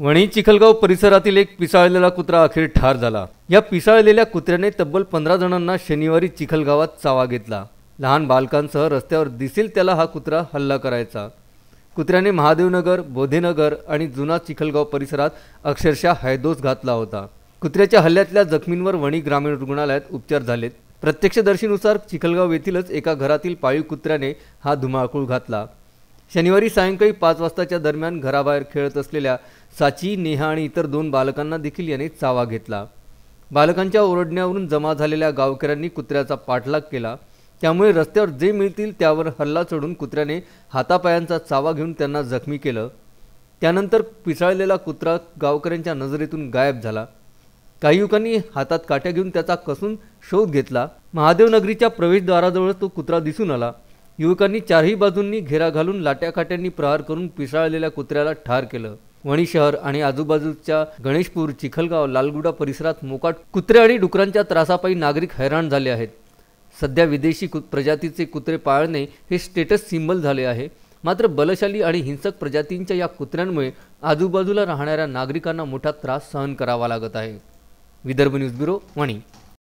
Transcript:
वणी चिखलगाव परिसरातील एक पिसाळलेला कुत्रा अखेर ठार झाला। या पिसाळलेल्या कुत्र्याने तब्बल 15 जणांना शनिवारी चिखलगावात चावा घेतला। लहान बालकांसह रस्त्यावर दिसेल त्याला हा कुत्रा हल्ला करायचा। कुत्र्याने महादेवनगर, बोधेनगर आणि जुना चिखलगाव परिसरात अक्षरशः हैदोस घातला होता। कुत्र्याच्या हल्ल्यातल्या जखमींवर वणी ग्रामीण रुग्णालयात उपचार झालेत। प्रत्यक्षदर्शीनुसार चिखलगाव येथीलच एका घरातील पाळीव कुत्र्याने हा धुमाकूळ घातला। शनिवारी सायंकाळी 5 वाजताच्या दरम्यान घराबाहेर खेळत असलेल्या साची, नेहा आणि इतर 2 बालकांना देखील याने चावा घेतला। बालकांच्या ओरडण्यावरून जमा झालेल्या गावकऱ्यांनी कुत्र्याचा पाठलाग केला। त्यामुळे रस्त्यावर जे मिळतील त्यावर हल्ला चढून कुत्र्याने हातापायांचा चावा घेऊन त्यांना जखमी केलं। त्यानंतर पिसाळलेला कुत्रा गावकऱ्यांच्या नजरेतून गायब झाला। काही युवकांनी हातात काठ्या घेऊन त्याचा कसून शोध घेतला। महादेवनगरीच्या प्रवेशद्वाराजवळ तो कुत्रा दिसून आला। युवकांनी चारही बाजूंनी घेरा घालून लाट्याकाट्यांनी प्रहार करून पिसाळलेल्या कुत्र्याला ठार केलं। वणी शहर आणि आजूबाजूच्या गणेशपूर, चिखलगाव, लालगुडा परिसरात मोकाट कुत्रे आणि डुकरांच्या त्रासापायी नागरिक हैराण झाले आहेत। सध्या विदेशी प्रजातीचे कुत्रे पाळणे हे स्टेटस सिंबल झाले आहे। मात्र बलशाली आणि हिंसक प्रजातींच्या या कुत्र्यांमुळे आजूबाजूला राहणाऱ्या नागरिकांना मोठा त्रास सहन करावा लागत आहे। Vidarbha news bureau, Wani.